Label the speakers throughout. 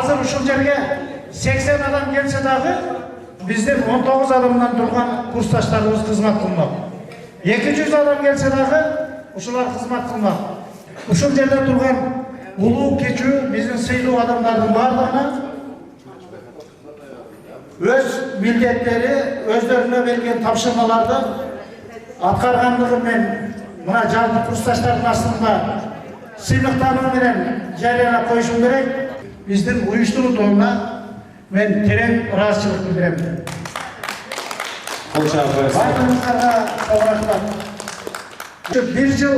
Speaker 1: азыр ушул жерге 80 адам келсе дагы биздин 19 адамдан турган курсташтарыбыз кызмат кылмак. 200 адам келсе дагы ушулар кызмат кылмак. Ушул жерде турган улуу кечүү биздин сыйлуу адамдардын бардыгына өз милдеттери, өздөрүнө берилген тапшырмаларды аткаргандыгы менен мына жалпы курсташтардын астында сыйлыктануу менен жарыялап коюшум керек. Биздин уюштурууна мен терең ыраазычылык билдирем. Бардыгыңыздарга чоң рахмат. Бир жыл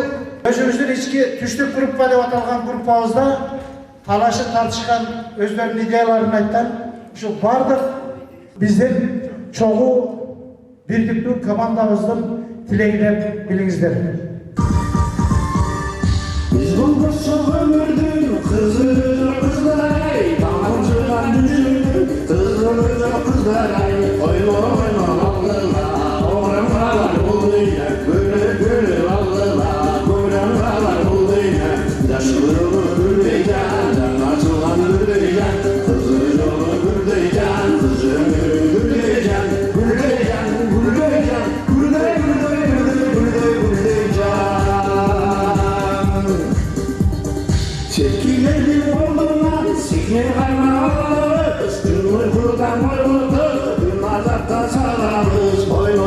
Speaker 1: өзүбүздүн ички түштүк группа деп аталган группабызда талашып тартышкан, өздөрүнүн идеяларын айткан ушул бардык биздин чогуу бирдиктүү командабыздын тилеги деп билиңиздер.
Speaker 2: Biz bulmuşuz ömürdün kızıl kızlaray, damızcılar düşürdü kızıl kızlaray. Oyna oyna allıla, oranlar bulduyla, böyle böyle allıla, oranlar bulduyla. Yaşlı gürdeyken, açılan gürdeyken, kızıl yolu gürdeyken, kızıl gürdeyken, gürdeyken, gürdeyken, gürdey gürdey gürdey gürdey gürdeyken. Çekilelim oğluna, sikir kaynağı, üstünü kurdan oynadı, günazakta sağlarız, oyna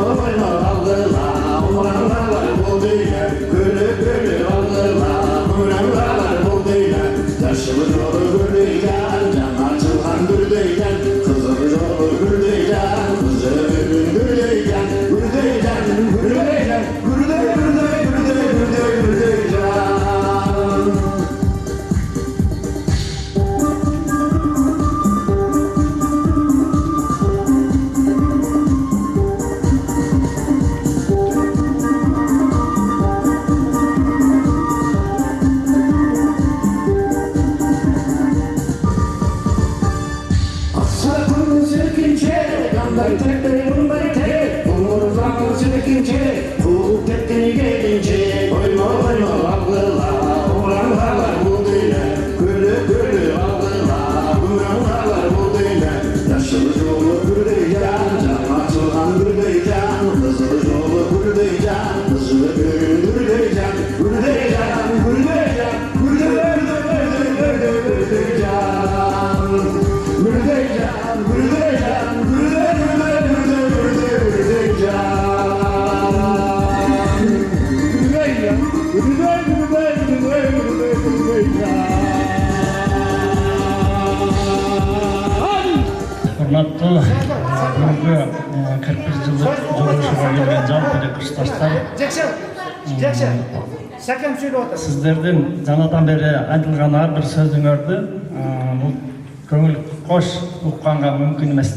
Speaker 2: aldıla, uğranlar bu değil, gülü aldıla, uğranlar bu değil, yaşlı yolu gürdeyken, can açılan gürdeyken, kızıl yolu gürdeyken, kızıl gürdeyken, gürdeyken, gürdeyken, gürdey gürdey gürdey gürdey gürdeyken.
Speaker 3: Hurmatlı бүгінгі 41 жылдық жолаушыға келген жалпы курсташтар, сіздердің жаңадан бері айтылған әрбір сөзіңізді бұл көңіл қош ұққанға мүмкін емес.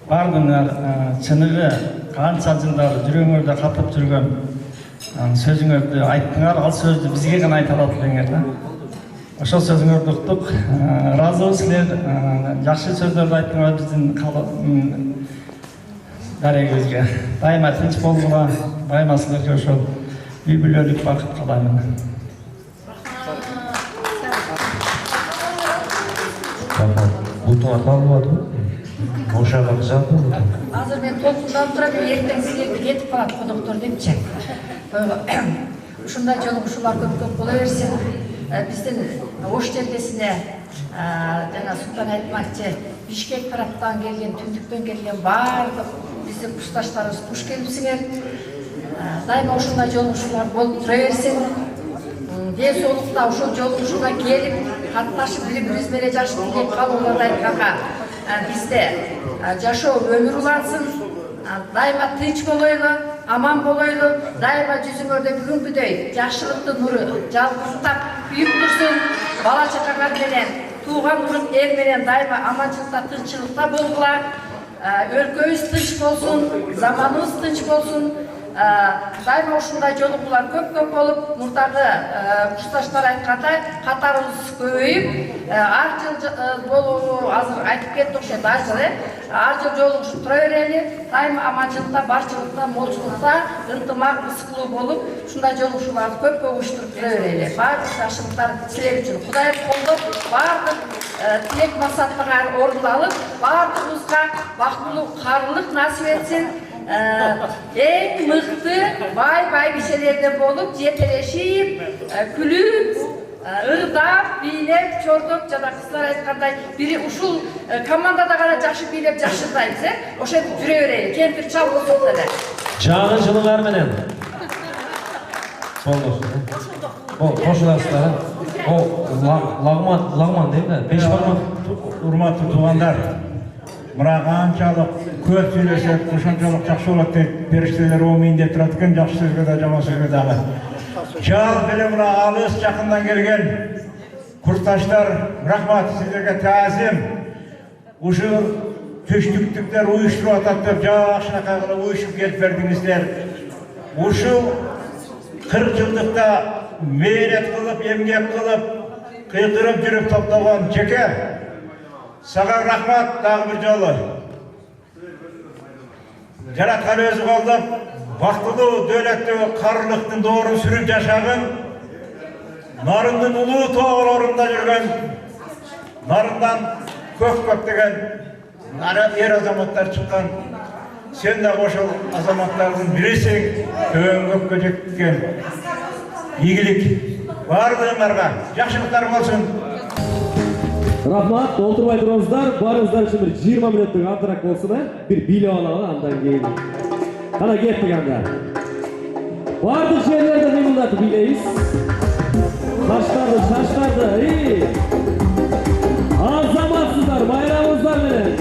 Speaker 3: Бардыңдар шыныгы қанша жылдар жүрегіңізде қатып жүрген сөзіңізді айттыңар, ал сөзді бізге ғана айта алатыныңдар. Ошол сөзүңөрдү уктук, ыраазыбыз силер жакшы сөздөрдү айттыңар биздин дарегибизге. Дайыма тынч болгула, дайыма силерге ошол үй бүлөлүк бакыт каалаймын.
Speaker 4: Бутун аталып атабы? Ошого жаздым.
Speaker 5: Азыр мен толкунданып турам, эртең силерге кетип калат коноктору депчи. Ушундай жолугушуулар көп боло берсин. Биздин Ош жердесине жана Султан айтмакчы, Бишкек тараптан келген, түндүктөн келген баардык биздин курсташтарыбыз куш келипсиңер. Дайыма ушундай жолугушуулар болуп тура берсин. Ден соолукта ошол жолугушууга келип, катташып бири-бирибиз менен жашып келип калууларды айтканга бизде жашоо өмүр улансын. Дайыма тынч болойлу, аман болойлу, дайыма жүзүңөрдө бүгүнгүдөй жакшылыктын нуру жалгыздап күйүп турсун. Бала чакаңар менен, тууган урут эл менен дайыма аманчылыкта, тынччылыкта болгула. Өлкөбүз тынч болсун, заманыбыз тынч болсун. дайыма ушундай жолугуулар көп болуп, мурдагы курсташтар айткандай катарыбыз көбөйүп, ар жыл болуу азыр айтып кетти окшойт, ар жыл жолугушуп тура берели, дайыма аманчылыкта, барчылыкта, молчулукта ынтымак, ысыктуу болуп, ушундай жолугушууларды көп уюштуруп тура берели. Баардык жакшылыктар силер үчүн Кудай колдоп, баардык тилек максаттар орундалып, баардыгыбызга бактылуу карылык насип этсин. Эң мыкты байбишелерден болуп, жетелешип, күлүп, ырдап, бийлеп, чордоп, жана кыздар айткандай, бири ушул командада гана жакшы бийлеп жакшырдайбыз, ошентип жүрө берели. Кемпир чал болсок деле.
Speaker 4: Жагы жылыңар менен. Кошуласыздар. Лагман дейм да, 5 бармак.
Speaker 6: Урматтуу туугандар, мына канчалык көп сүйлөсөк, ошончолук жакшы болот деп периштелер оомин деп турат экен, жакшы сөзгө да, жаман сөзгө дагы. Жал менен мына алыс жакындан келген курсташтар, рахмат сиздерге таазим. Ушу түштүктүктөр уюштуруп атат деп жакшынакай кылып уюшуп келип бердиңиздер. Ушул 40 жылдыкта мээрет кылып, эмгек кылып, кыйкырып жүрүп топтогон жеке сага рахмат дагы бир жолу. Жараткан өзү колдоп, бактылуу, дөөлөттүү, карылыктын доорун сүрүп жашагын, нарындын улуу тоолорунда жүргөн, нарындан көп деген эр азаматтар чыккан. Сен да ошол азаматтардын бирисиң, төбөң көккө жеткен ийгилик баардыгыңарга жакшылыктар болсун.
Speaker 7: Рахмат, олтурбай туруңуздар, баарыңыздар үчүн бир 20 мүнөттүк антырак болсун, бир бийлеп алалы, андан кийин. Кана кеттик анда. Бардык жерлерде мыймылдатып бийлейбиз. Шаштарды, азаматсыздар, байрамыңыздар менен.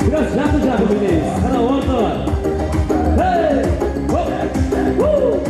Speaker 7: Biraz jakын бийлейбиз. Кана ортого. Hey! Hopp!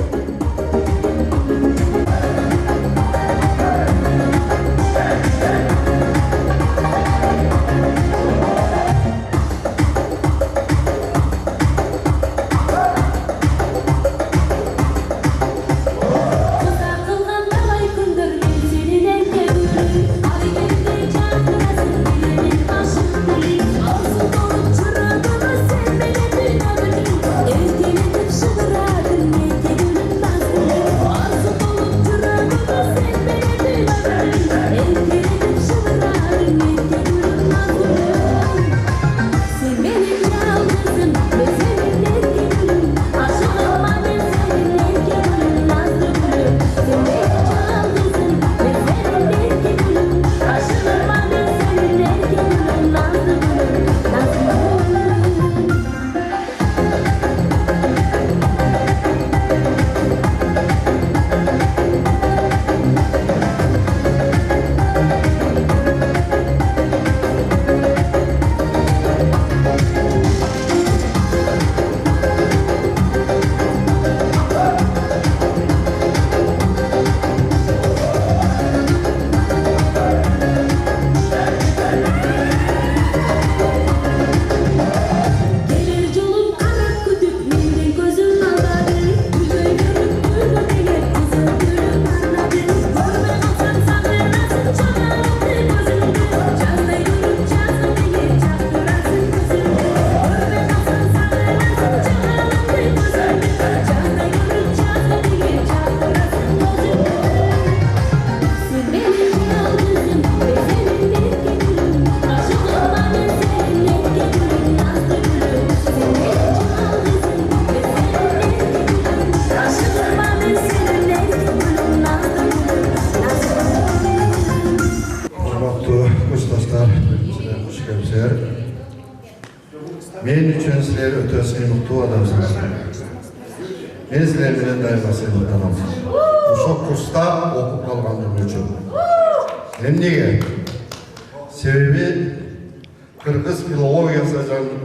Speaker 8: Men üçün sizler öte sıylıklı adamsınız. Men sizler bilen daima sıylıklanam. Uşak kursta okup kalgandığım üçün. Hem nege? Sebebi Kırgız Filologiyası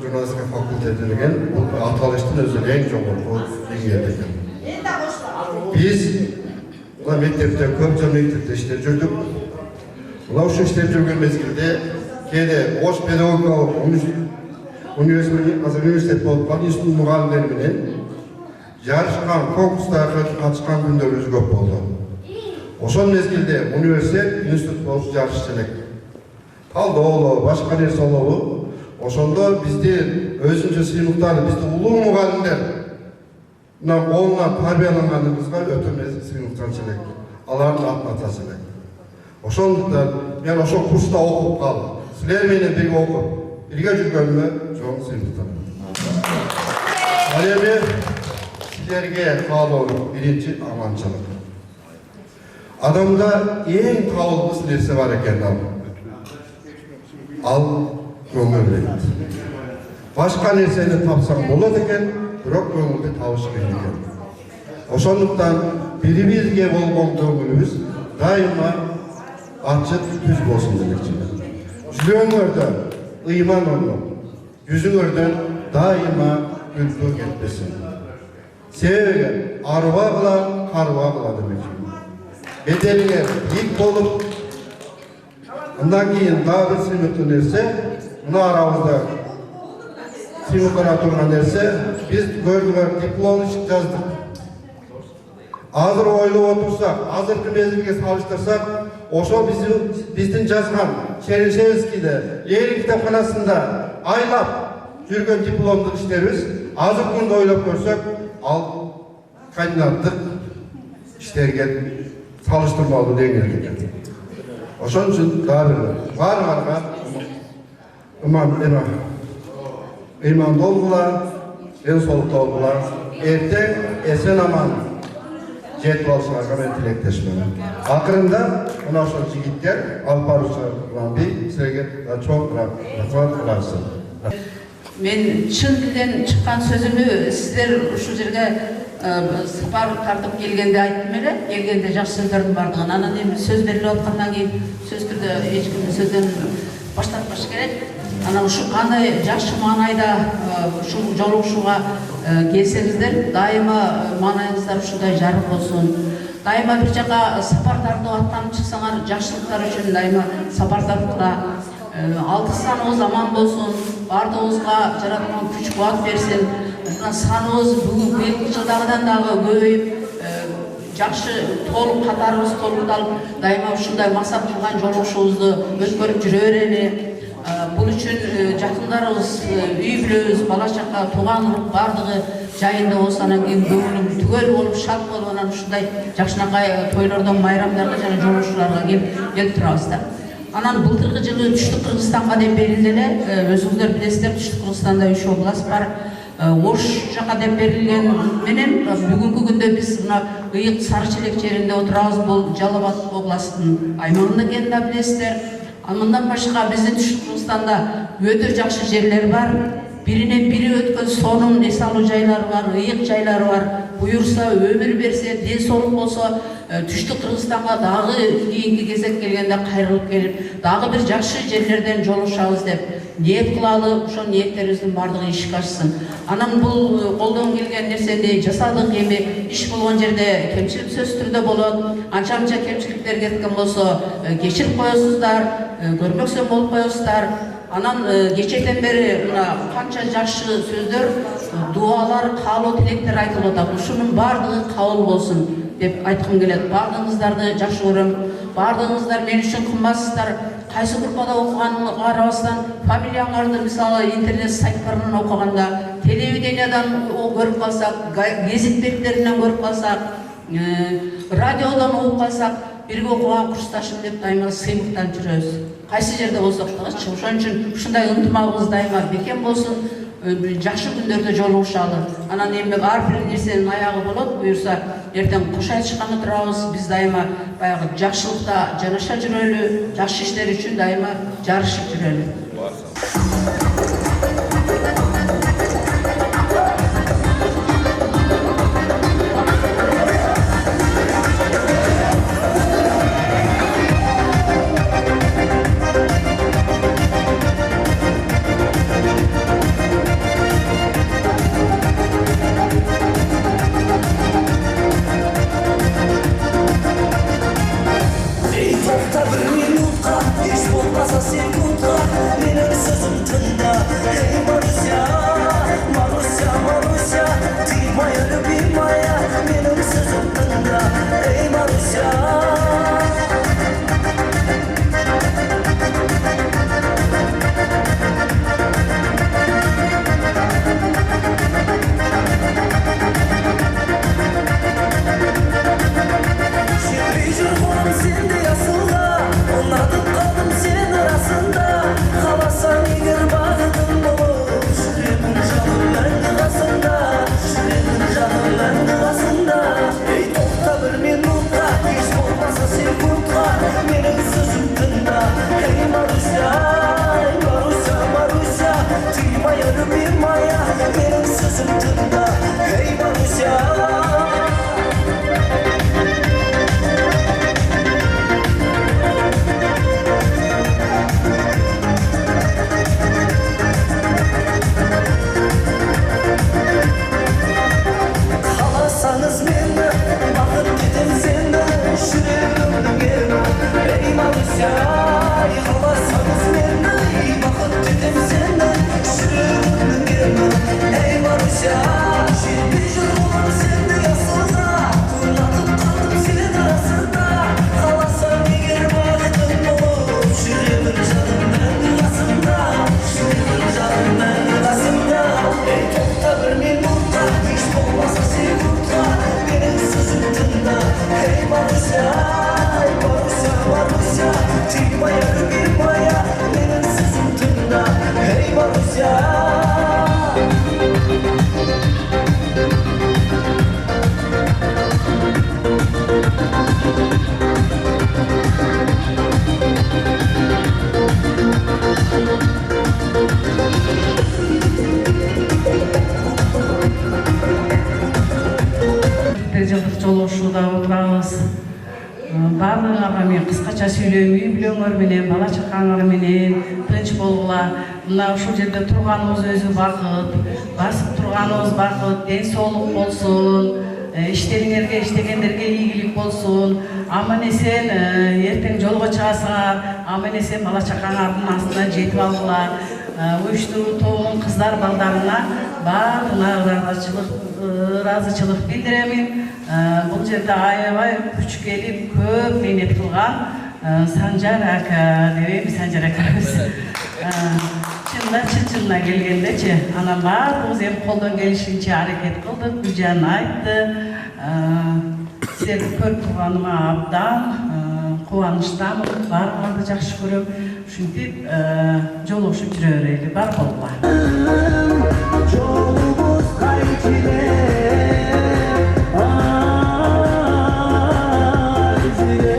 Speaker 8: Jurnalistika Fakültetinigen bu atalıştın özü en joğurlu dengedeki. Biz buna mektepte, köp jıl mektepte işler жүрдük. Buna uşu işler жүрген mezgilde kede Oş Pedagogikалық Üniversitet болып қалған институт мұғалімдері менен жарышкан, конкурстарга катышкан күндөрүбүз көп болду. Ошол мезгилде университет, институт болуп жарыш элек. Талдоо, башка нерсе болобу. Ошондо бизди өзүнчө сыймыктарды, бизди улуу мугалимдер мына колунан тарбияланганыбызга өтө сыймыктан элек. Алардын атын атасы элек. Ошондуктан мен ошол курста окуп калдым. Силер менен бирге окуп, бирге жүргөнүмө чоң сыймыктан. Ал эми силерге каалоом биринчи аманчылык. Адамда эң кабылгыс нерсе бар экен ал көңүл. Башка нерсени тапсаң болот экен, бирок көңүлдү табыш кыйын экен. Ошондуктан бири-бирге болгон көңүлүбүз дайыма ачык түз болсун демекчимин. Жүрөгүңөрдө ыйман орнуп, жүзүңөрдөн дайыма күлкү кетпесин. Себеби арба кыла, карба кыла демекчимин. Беделиңер бийик болуп, андан кийин дагы бир сыймыктуу нерсе, мына арабызда сыймыктана турган нерсе, биз көрдүңөр диплом жаздык. Азыр ойлоп отурсак, азыркы мезгилге салыштырсак, ошол биздин жазган Чернышевскийде, Ленин китапканасында айлап жүргөн дипломдук иштерибиз, азыркы күндө ойлоп көрсөк, ал кандидаттык иштерге салыштырмалуу деңгээлде экен. Ошон үчүн дагы баарыңарга ыйман болгула, ден соолукта болгула, эртең эсен аман жетип алышыңарга мен тилектешмин. Акырында мына ошол жигиттер алып баруучу силерге чоң рахмат кыласыз.
Speaker 9: Мен чын дилден чыккан сөзүмү сиздер ушул жерге сапар тартып келгенде айттым эле, келгенде жакшы сөздөрдүн бардыгын. Анан эми сөз берилип аткандан кийин сөз түрдө эч ким сөздөн баш тартпаш керек. Анан ушу кандай жакшы маанайда ушул жолугушууга келсеңиздер, дайыма маанайыңыздар ушундай жарык болсун. Дайыма бир жака сапар тартып аттанып чыксаңар, жакшылыктар үчүн дайыма сапар тартыла. Алты саныбыз аман болсун, бардыгыбызга жараткан күч кубат берсин. Саныбыз быйылкы жылдагыдан дагы көбөйүп, жакшы толук катарыбыз толукталып, дайыма ушундай максат кылган жолугушуубузду өткөрүп жүрө берели. Бул үчүн жакындарыбыз, үй бүлөбүз, бала чака, тууган урук бардыгы жайында болсо, анан кийин көңүлүм түгөл болуп, шат болуп, анан ушундай жакшынакай тойлордон, майрамдарга жана жолугушууларга келип турабыз да. Анан былтыркы жылы Түштүк Кыргызстанга деп берилди эле. Өзүңүздөр билесиздер, Түштүк Кыргызстанда 3 область бар. Ош жака деп берилген менен бүгүнкү күндө биз мына ыйык Сары Челек жеринде отурабыз. Бул Жалал Абад областынын аймагында экенин да билесиздер. Мындан башка биздин Түштүк Кыргызстанда өтө жакшы жерлер бар. Биринен бири өткөн сонун эс алуу жайлары бар, ыйык жайлары бар. Буюрса, өмүр берсе, ден соолук болсо, Түштүк Кыргызстанга дагы кийинки кезек келгенде кайрылып келип, дагы бир жакшы жерлерден жолугушабыз деп ниет кылалы. Ошол ниеттерибиздин бардыгы ишке ашсын. Анан бул колдон келген нерсени жасадык. Эми иш болгон жерде кемчилик сөзсүз түрдө болот. Анча-мынча кемчиликтер кеткен болсо, кечирип коесуздар, көрмөксөн болуп коесуздар. Анан кечээден бери мына канча жакшы сөздөр, дуалар, каалоо тилектер айтылып атат. Ушунун бардыгы кабыл болсун деп айткым келет. Бардыгыңыздарды жакшы көрөм. Бардыгыңыздар мен үчүн кымбатсыздар. Кайсы группада окуганыңа карабастан, фамилияңарды мисалы интернет сайттарынан окуганда, телевидениядан көрүп калсак, гезит беттеринен көрүп калсак, радиодон угуп калсак, бирге окуган курсташым деп дайыма сыймыктанып жүрөбүз. Кайсы жерде болсок дагычы. Ошон үчүн ушундай ынтымагыбыз дайыма бекем болсун. Жакшы күндөрдө жолугушалы. Анан эми ар бир нерсенин аягы болот. Буюрса, эртең кош айтышканга турабыз. Биз дайыма баягы жакшылыкта жанаша жүрөлү, жакшы иштер үчүн дайыма жарышып жүрөлү.
Speaker 2: Bir minutqa, hiç olmasa sekundqa Marusia, Marusia, Marusia, tıymayarım bir maya, benim sızıntımda. Hey Marusia. Kalasanız meni, bakıp gidin seni, şurayımın yerine. Hey Marusia, kalasanız meni, bakıp gidin seni, şurayımın yerine. Hey Marusia, şimdi jurulur seni yasına, turlatıp kaldım senin arasında. Kalasan eğer vakıtın olur, şurayımın canım ben yasında, şurayımın canım ben yasında. Hey topta bir minutta, hiç olmazsa sekunda, benim sızıntımda. Hey Marusia, Marusia, Marusia, tıymayarım bir maya, benim sızıntımda. Hey Marusia.
Speaker 9: Bir жылдық жолаушуда отырабыз. Барлығыға мен қысқаша сөйлемей білеңер менен, бала чақаңар менен тынч болгула. Мына ушул жерде турганыбыз өзү бакыт, басып турганыбыз бакыт, ден соолук болсун, иштериңерге, иштегендерге ийгилик болсун. Аман эсен эртең жолго чыгасыңар, аман эсен бала чакаңардын астына жетип алгыла. Уюштуруу тобунун кыздар балдарына баарына ыраазычылык билдиремин. Бул жерде аябай күч келип көп мээнет кылган Санжар ака дебейм, Санжар акабыз. Чынына келгендечи, анан баарыбыз эми колдон келишинче аракет кылдык. Гүлжан айтты. Силерди көрүп турганыма абдан кубанычтамын, баарыңарды жакшы көрөм. Ушинтип жолугушуп жүрө берели, бар болуңар.
Speaker 2: Жолубуз кайтиле, айзиле.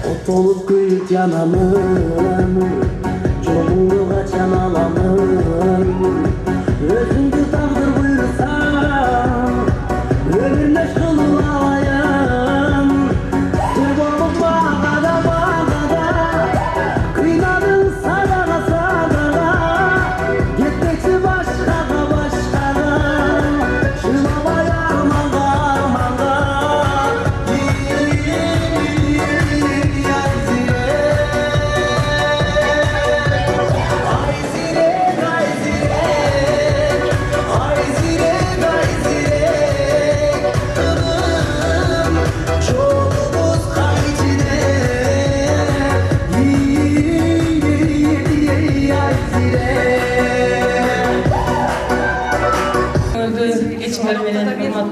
Speaker 2: Отолуп күйүп жанамын, жолуңду качан аламын. Өзүңдү тагдыр буйруса, өмүрдөш кылып алайын. Сыр болуп багада, кыйнадың садага, кетпекчи башкага, шыламай арманга,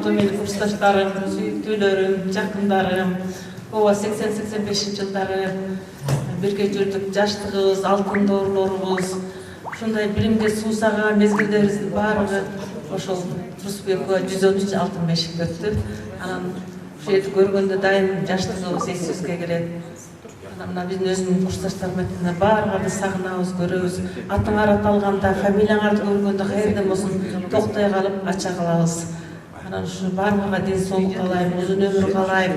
Speaker 10: менин курсташтарым, сүйүктүүлөрүм, жакындарым, ооба 80-85 жылдары бирге жүрдүк, жаштыгыбыз, алтын доорлорубуз, ушундай билимге суусаган мезгилдерибиздин баардыгы ошол Турсбекова 113 алтын бешикте өттү. Анан ушул жерди көргөндө дайым жаштыгыбыз эсибизге келет. Мына биздин өзүнүн курсташтар метине баарыңарды сагынабыз, көрөбүз. Атыңар аталганда, фамилияңарды көргөндө каерден болсун токтой калып ача калабыз. Анан ушу баарыңарга ден соолук каалайм, узун өмүр каалайм.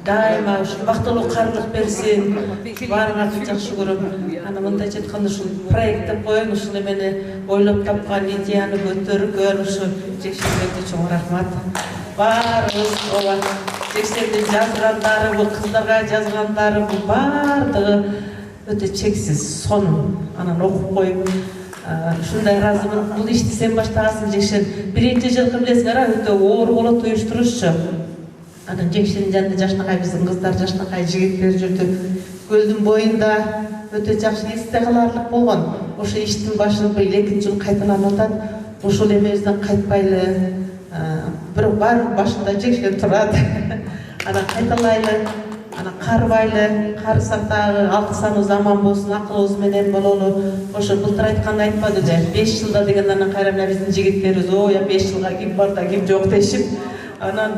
Speaker 10: Дайыма ушул бактылуу карылык берсин. Баарыңарды жакшы көрөм. Анан мындайча айтканда ушул проект деп коеюн, ушул эмени ойлоп тапкан, идеяны көтөргөн ушу Жексенбекке чоң рахмат. Баарыбыз ооба Жексенбек жазгандары, бул кыздарга жазгандары, бул баардыгы өтө чексиз сонун. Анан окуп коюп ушундай ыраазымын. Бул ишти сен баштагансың Жексен. Биринчи жылкы билесиңер, өтө оор болот уюштурушчу. Анан Жексенин жанында жашнакай биздин кыздар, жашнакай жигиттер жүрдү. Көлдүн боюнда өтө жакшы эсте каларлык болгон. Ошо иштин башын быйыл 2 жыл кайталанып атат. Ушул эмебизден кайтпайлы. Бирок бар башында Жексен турат. Анан кайталайлы. ана карбайлы, карысак дагы алкысабыз аман болсун, акылыбыз менен бололу. Ошо былтыр айтканда айтпады да, 5 жылда деген анан кайра биздин жигиттерибиз, ой, 5 жылга ким бар да ким жок дешип, анан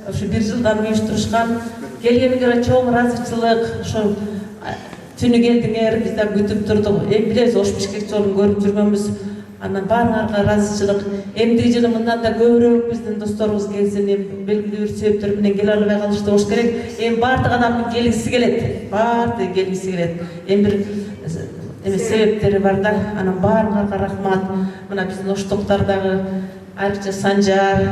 Speaker 10: ошо 1 жылдан уюштурушкан. Келгениңер чоң ыраазычылык, ошо түнү келдиңер, биз да күтүп турдук. Билебиз, Ош Бишкек жолун көрүп жүргөнбүз. Анан баарыңарга ыраазычылык. Эмдиги жылы мындан да көбүрөөк биздин досторубуз келсин, белгилүү бир себептер менен келе албай калышты болуш керек. Баардык адамдын келгиси келет. Баардыгы келгиси келет. Бир себептери бар да. Анан баарыңарга рахмат. Мына биздин Оштоктор дагы айрыкча Санжар,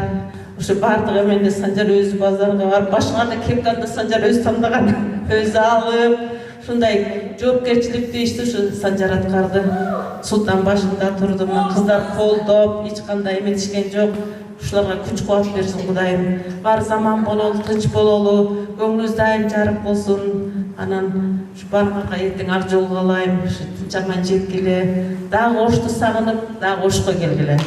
Speaker 10: ошо баардыгы менен Санжар өзү базарга барып, башкаларда кепканда Санжар өзү тандаган, өзү алып, ушундай жоопкерчиликтүү ишти ушу Санжар аткарды. Султан башында турду, кыздар колдоп, эч кандай эметишкен жок. Ушуларга күч кубат берсин Кудайым. Бар заман бололу, тынч бололу, көңүлүбүз дайым жарык болсун. Анан ушу баарыңарга эртең ак жол каалайм. Ушу тынчаган жеткиле, дагы Ошту сагынып, дагы Ошко келгиле.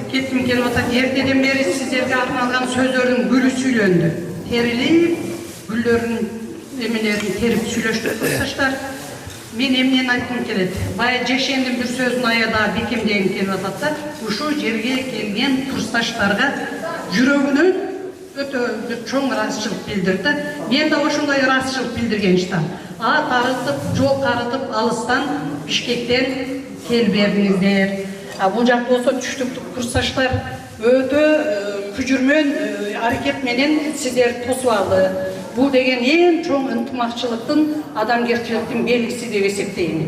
Speaker 5: Кетким келип атат. Ертеден бери сиздерге арналган сөздөрдүн гүлү сүйлөндү. Терилип, гүлдөрдүн эмелерин терип сүйлөштү курсташтар. Мен эмнени айткым келет? Бая Жекшендин бир сөзүн аябай бекемдегим келип атат да, ушул жерге келген курсташтарга жүрөгүнөн өтө чоң ыраазычылык билдирди. Мен да ошондой ыраазычылык билдирген иштам. Ат арытып, жол карытып, алыстан Бишкектен келбедиңиздер. Бул жак болсо түштүктүк курсташтар өтө күжүрмөн аракет менен сиздерди тосуп алды. Бул деген эң чоң ынтымакчылыктын, адамгерчиликтин белгиси деп эсептейм.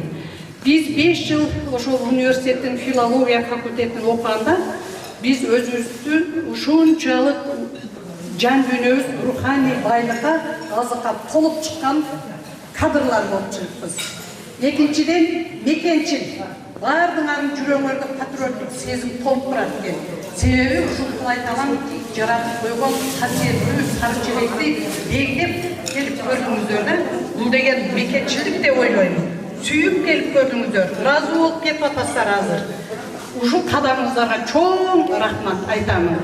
Speaker 5: Биз 5 жыл ошол университеттин филология факультетин окуганда биз өзүбүздү ушунчалык жан дүйнөбүз руханий байлыкка, азыкка толуп чыккан кадрлар болуп чыкпыз. Экинчиден, мекенчил. Бардыңардың жүрөңөрдө патриоттук сезим толуп турат экен. Себеби ушул айталган жаратып койгон касиеттүү сары желекти эгдеп келип көрдүңүздөр да. Бул деген мекенчилик деп ойлойм. Сүйүп келип көрдүңүздөр. Ыраазы болуп кетип атасыздар азыр. Ушул кадамыңыздарга чоң рахмат айтамын.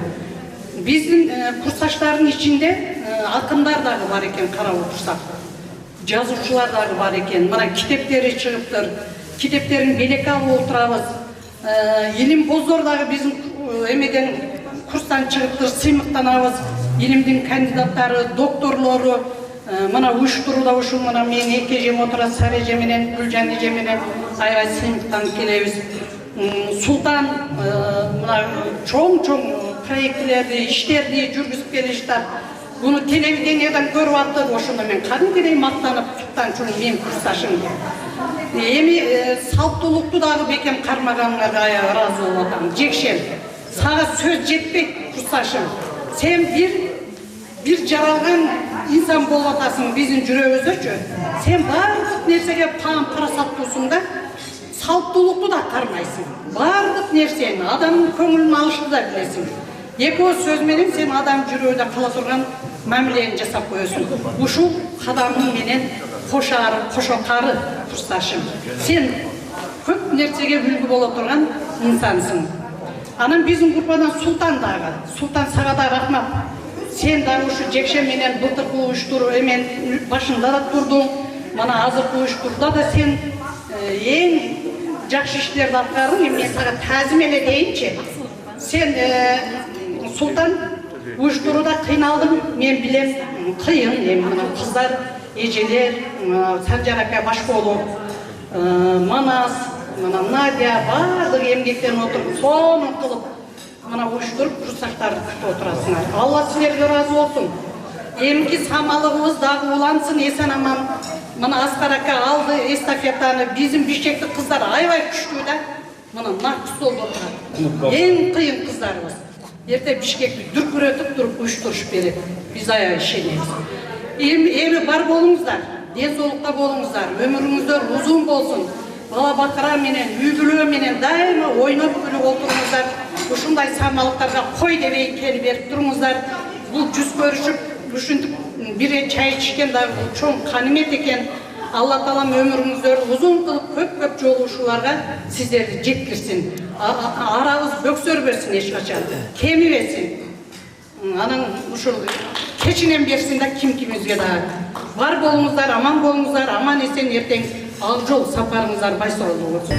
Speaker 5: Биздин курсташтардын ичинде акындар дагы бар экен, карап отурсак. Жазуучулар дагы бар экен. Мына китептери чыгыптыр. Китептерин белекке алып отурабыз. Илим боздор дагы биздин эмеден курстан чыгыптыр, сыймыктанабыз. Илимдин кандидаттары, докторлору, мына уюштурууда ушул мына мен эки эжем отурат, Сара эже менен Гүлжан эже менен аябай сыймыктанып келебиз. Султан мына чоң проектилерди, иштерди жүргүзүп келишти. Буну телевидениеден көрүп аттым, ошондо мен кадимкидей мактанып, туктанчумун мен курсташым. Эми салттуулукту дагы бекем кармаганыңарга аябай ыраазы болуп атам. Жекшен, сага сөз жетпейт курсташым. Сен бир жаралган инсан болуп атасың биздин жүрөгүбүздөгүчү. Сен баардык нерсеге парасаттуусуң да,
Speaker 11: салттуулукту да кармайсың. Бардык нерсени, адамдын көңүлүн алышты да билесиң. Эки ооз сөз менен сен адам жүрөгүндө кала турган мамилени жасап коесуң. Ушул кадамың менен кошокары курсташым. Сен көп нерсеге үлгү боло турган инсансың. Анан биздин группадан Султан дагы, Султан сага да рахмат. Сен дагы ушу жекше менен былтыркы уюштуруу эмен башында да турдуң. Мана азыркы уюштурууда да сен эң жакшы иштерди аткардың. Мен сага таазим эле дейинчи. Сен Султан уюштурууда кыйналдым, мен билем, кыйын. Эми мына кыздар, эжелер, Санжар ака баш болуп, Манас, мына Надя бардык эмгектенип отуруп, сонун кылып мына уюштуруп курсташтарды күтүп отурасыңар. Алла силерге ыраазы болсун. Эмки самалыгыбыз дагы улансын, эсен аман. Мына Аскар ака алды эстафетаны, биздин бишкектик кыздар аябай күчтүү да. Мына нак столдо отурат. Эң кыйын кыздарыбыз. Эрте Бишкекти дүркүрөтүп туруп уюштурушуп берет. Биз аябай ишенебиз. Эми бар болуңуздар, ден соолукта болуңуздар, өмүрүңүздөр узун болсун. Бала бакыра менен, үй бүлө менен дайыма ойноп күлүп отуруңуздар. Ушундай самалыктарга кой дебей келип берип туруңуздар. Бул жүз көрүшүп, ушинтип бир чай ичкен да чоң канимет экен. Алла таалам өмүрүңүздөрдү узун кылып, көп жолугушууларга сиздерди жеткирсин. Арабыз бөксөр берсин эч качан. Кемибесин. Анан ушул кечинен берсин да ким-кимибизге да. Бар болуңуздар, аман эсен эртең ак жол сапарыңыздар байсалдуу болсун.